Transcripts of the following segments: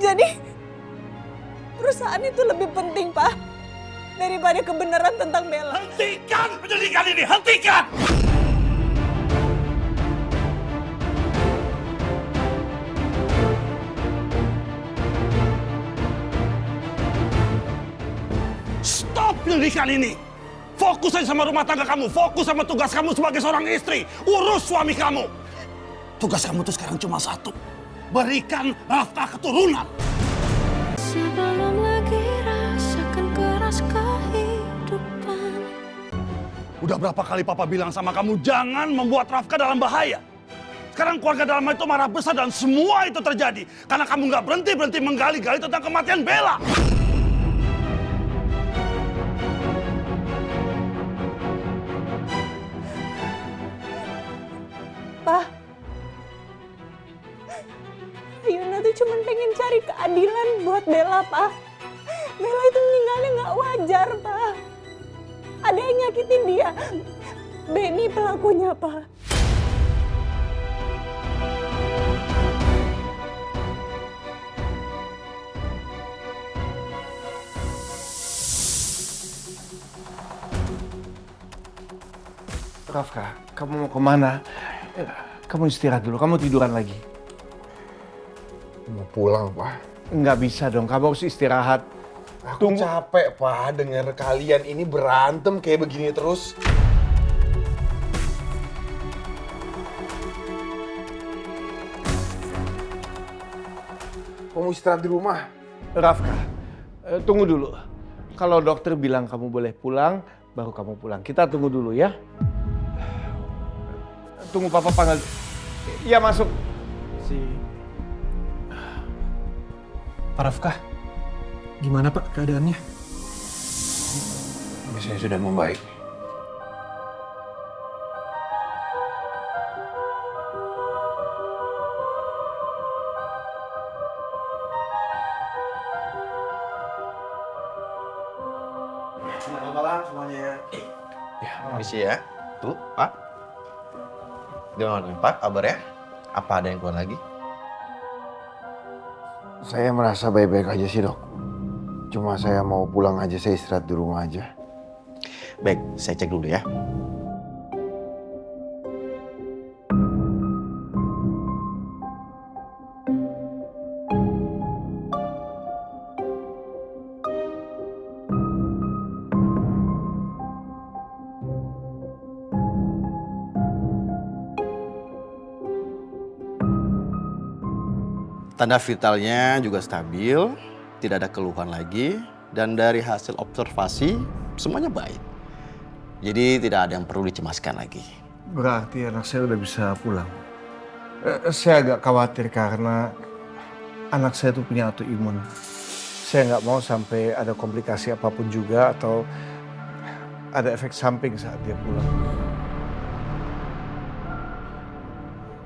Jadi perusahaan itu lebih penting, Pak, daripada kebenaran tentang Bella. Hentikan penyelidikan ini, hentikan! Stop penyelidikan ini! Fokus aja sama rumah tangga kamu, fokus sama tugas kamu sebagai seorang istri. Urus suami kamu. Tugas kamu tuh sekarang cuma satu. Berikan Rafka keturunan. Sebelum lagi rasakan keras kehidupan. Udah berapa kali Papa bilang sama kamu, jangan membuat Rafka dalam bahaya. Sekarang keluarga dalam itu marah besar dan semua itu terjadi. Karena kamu nggak berhenti-berhenti menggali-gali tentang kematian Bella. Pak, Yuna tuh cuma pengen cari keadilan buat Bella, Pak. Bella itu meninggalnya nggak wajar, Pak. Ada yang nyakitin dia. Benny pelakunya, Pak. Rafka, kamu mau kemana? Kamu istirahat dulu, kamu tiduran lagi. Mau pulang, Pak. Nggak bisa dong, kamu harus istirahat. Aku capek, Pak, dengar kalian ini berantem kayak begini terus. Kamu istirahat di rumah. Rafka, tunggu dulu. Kalau dokter bilang kamu boleh pulang, baru kamu pulang. Kita tunggu dulu ya. Tunggu Papa panggil. Ya masuk. Pak Rafka, gimana Pak keadaannya? Saya sudah membaik. Selamat malam semuanya. Ya, permisi ya. Tuh, Pak. Gimana nih, Pak? Kabar ya? Apa ada yang kurang lagi? Saya merasa baik-baik aja sih, Dok. Cuma saya mau pulang aja, saya istirahat di rumah aja. Baik, saya cek dulu ya. Tanda vitalnya juga stabil, tidak ada keluhan lagi, dan dari hasil observasi semuanya baik. Jadi tidak ada yang perlu dicemaskan lagi. Berarti anak saya udah bisa pulang. Saya agak khawatir karena anak saya tuh punya autoimun. Saya nggak mau sampai ada komplikasi apapun juga atau ada efek samping saat dia pulang.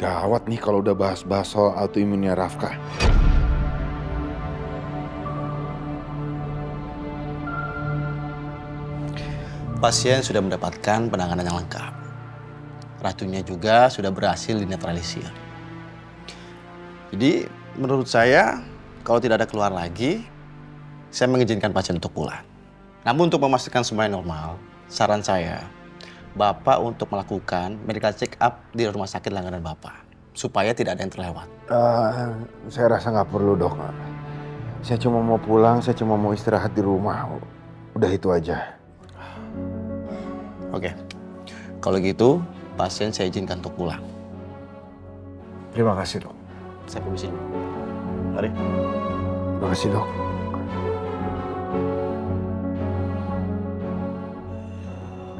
Gawat nih kalau udah bahas-bahas soal autoimunnya Rafka. Pasien sudah mendapatkan penanganan yang lengkap. Racunnya juga sudah berhasil dinetralisir. Jadi menurut saya kalau tidak ada keluar lagi, saya mengizinkan pasien untuk pulang. Namun untuk memastikan semuanya normal, saran saya Bapak untuk melakukan medical check up di rumah sakit langganan Bapak. Supaya tidak ada yang terlewat. Saya rasa nggak perlu, Dok. Saya cuma mau pulang, saya cuma mau istirahat di rumah. Udah itu aja. Oke, kalau gitu pasien saya izinkan untuk pulang. Terima kasih, Dok. Saya permisi dulu. Mari. Terima kasih, Dok.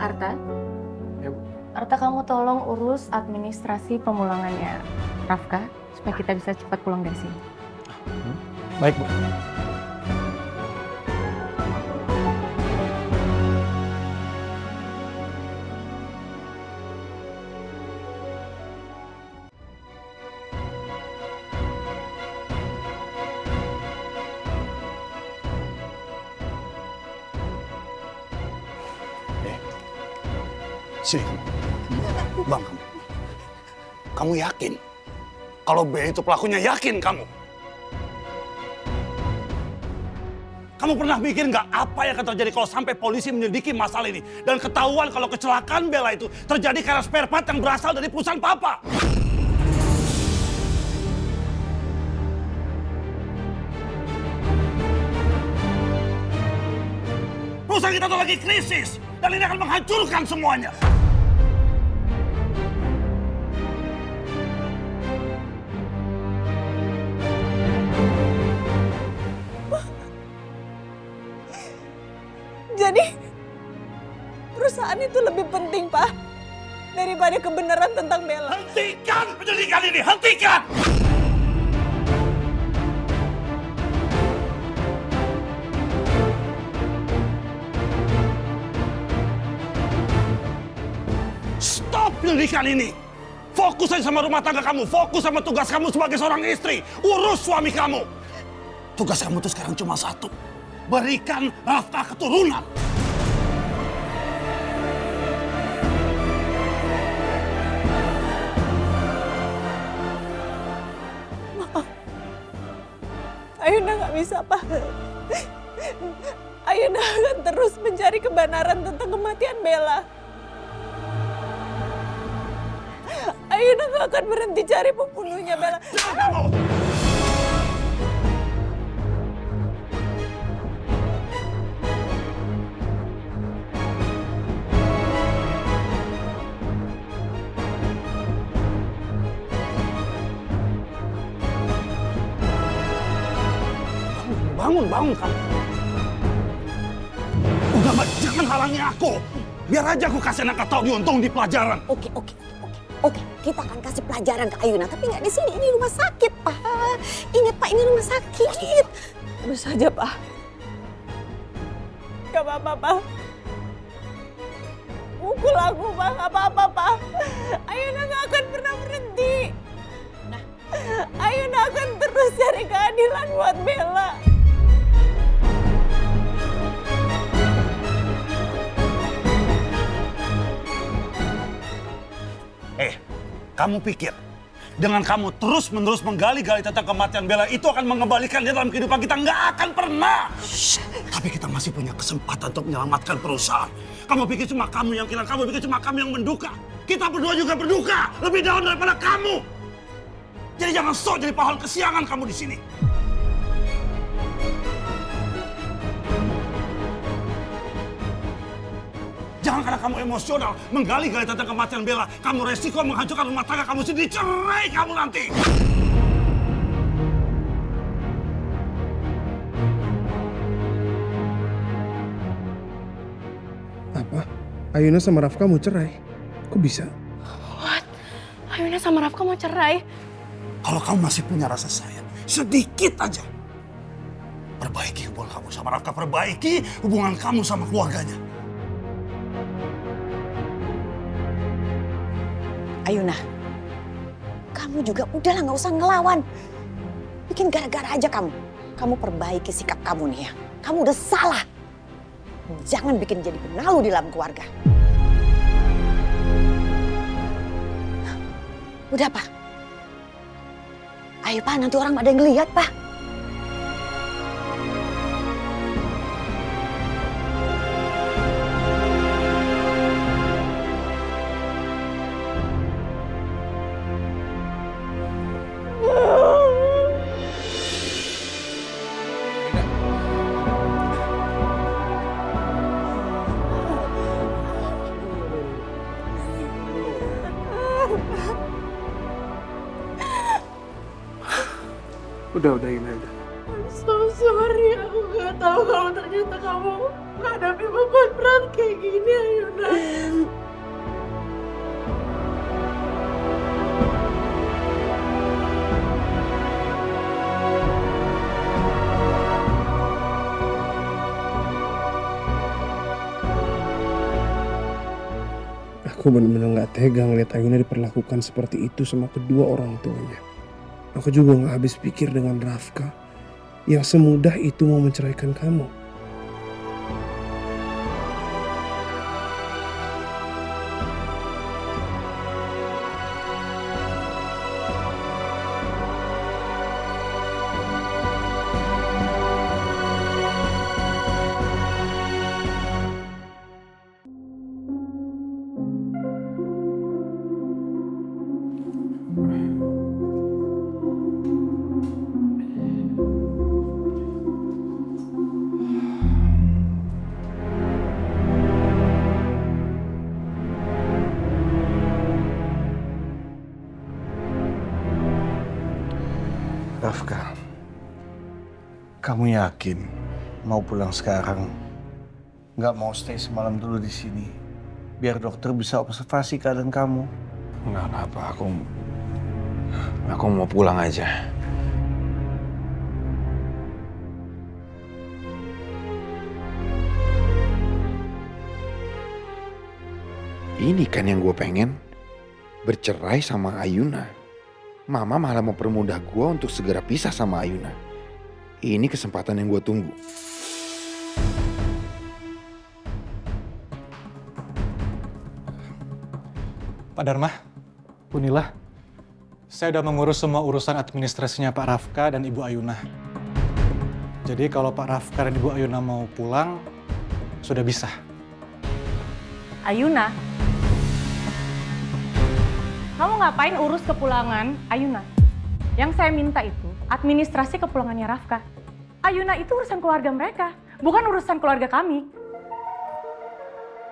Arta? Ya, Bu. Arta, kamu tolong urus administrasi pemulangannya Rafka supaya kita bisa cepat pulang dari sini. Baik, Bu. Sini kamu. Bang, kamu. Kamu yakin? Kalau B itu pelakunya, yakin kamu? Kamu pernah mikir nggak apa yang akan terjadi kalau sampai polisi menyelidiki masalah ini dan ketahuan kalau kecelakaan Bella itu terjadi karena spare part yang berasal dari perusahaan papa? Perusahaan kita tuh lagi krisis dan ini akan menghancurkan semuanya. Jadi perusahaan itu lebih penting, Pak, daripada kebenaran tentang Bella. Hentikan penyelidikan ini, hentikan! Stop penyelidikan ini! Fokus aja sama rumah tangga kamu, fokus sama tugas kamu sebagai seorang istri. Urus suami kamu. Tugas kamu tuh sekarang cuma satu. Berikan Rafka keturunan. Maaf. Ayunda nggak bisa, Pak. Ayunda akan terus mencari kebenaran tentang kematian Bella. Ayunda nggak akan berhenti cari pembunuhnya Bella. Bangun kamu. Udah, Mbak, jangan halangi aku. Biar aja aku kasih anak tahu diuntung di pelajaran. Oke, kita akan kasih pelajaran ke Ayuna, tapi nggak di sini. Ini rumah sakit, Pak. Ingat, Pak, ini rumah sakit. Terus saja, Pak. Gak apa-apa, Pak. Pukul aku, Pak. Gak apa-apa, Pak. Ayuna gak akan pernah berhenti. Ayuna akan terus cari keadilan buat Bella. Kamu pikir dengan kamu terus-menerus menggali-gali tentang kematian Bella itu akan mengembalikan dia dalam kehidupan kita? Nggak akan pernah. Tapi kita masih punya kesempatan untuk menyelamatkan perusahaan. Kamu pikir cuma kamu yang hilang, kamu pikir cuma kamu yang menduka. Kita berdua juga berduka, lebih dalam daripada kamu. Jadi jangan sok jadi pahlawan kesiangan kamu di sini. Jangan karena kamu emosional, menggali-gali tentang kematian Bella, kamu resiko menghancurkan rumah tangga kamu sendiri. Cerai kamu nanti. Apa? Ayuna sama Rafka mau cerai? Kok bisa? What? Ayuna sama Rafka mau cerai? Kalau kamu masih punya rasa sayang, sedikit aja. Perbaiki hubungan kamu sama Rafka, perbaiki hubungan kamu sama keluarganya. Ayuna, kamu juga udahlah nggak usah ngelawan. Bikin gara-gara aja kamu. Kamu perbaiki sikap kamu nih ya. Kamu udah salah. Jangan bikin jadi penalu di dalam keluarga. Udah, Pak. Ayo, Pak, nanti orang ada yang ngeliat, Pak. Udah, Ayuna, udah. I'm so sorry, aku gak tahu kalau ternyata kamu menghadapi beban berat kayak gini, Ayuna. Aku benar-benar gak tega ngeliat Ayuna diperlakukan seperti itu sama kedua orang tuanya. Aku juga gak habis pikir dengan Rafka yang semudah itu mau menceraikan kamu. Kamu yakin mau pulang sekarang? Nggak mau stay semalam dulu di sini? Biar dokter bisa observasi keadaan kamu. Enggak apa, aku mau pulang aja. Ini kan yang gue pengen, bercerai sama Ayuna. Mama malah mempermudah gue untuk segera pisah sama Ayuna. Ini kesempatan yang gue tunggu. Pak Dharma, Bu Nila, saya udah mengurus semua urusan administrasinya Pak Rafka dan Ibu Ayuna. Jadi kalau Pak Rafka dan Ibu Ayuna mau pulang, sudah bisa. Ayuna? Kamu ngapain urus kepulangan Ayuna? Yang saya minta itu administrasi kepulangannya Rafka. Ayuna itu urusan keluarga mereka, bukan urusan keluarga kami.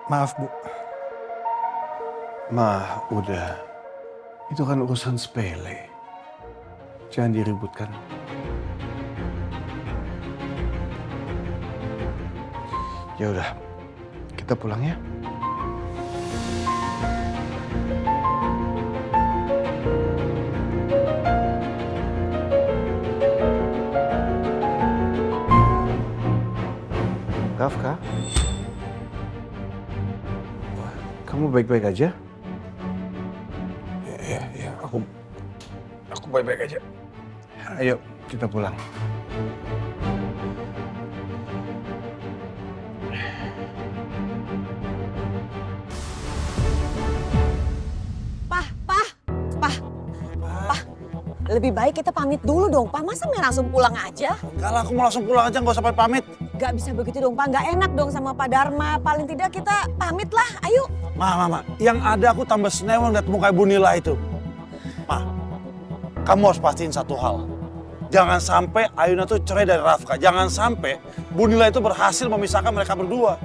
Maaf, Bu. Ma, udah. Itu kan urusan sepele. Jangan diributkan. Ya udah, kita pulang ya. Rafka, kamu baik-baik aja? Ya, aku baik-baik aja. Ayo, kita pulang. Lebih baik kita pamit dulu dong, Pak. Masa nggak langsung pulang aja? Kalau aku mau langsung pulang aja, nggak usah pamit. Gak bisa begitu dong, Pak. Nggak enak dong sama Pak Dharma. Paling tidak kita pamit lah, ayo. Mama, yang ada aku tambah senewang liat muka Ibu Nila itu. Ma, kamu harus pastiin satu hal. Jangan sampai Ayuna tuh cerai dari Rafka. Jangan sampai Bu Nila itu berhasil memisahkan mereka berdua.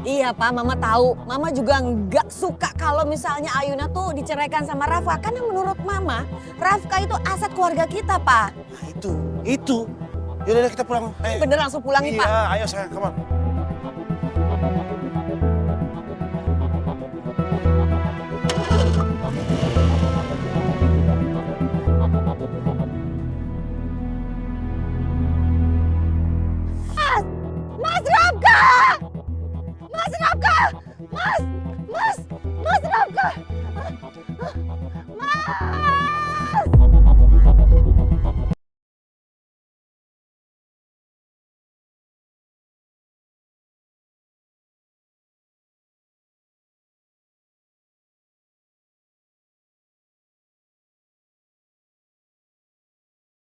Iya, Pak. Mama tahu. Mama juga nggak suka kalau misalnya Ayuna tuh diceraikan sama Rafka. Karena menurut Mama, Rafka itu aset keluarga kita, Pak. Nah, itu. Yaudah kita pulang. Bener langsung pulang nih, Pak. Iya, ayo sayang, come on. Mas Rafka! Mas Rafka! Mas Rafka! Mas!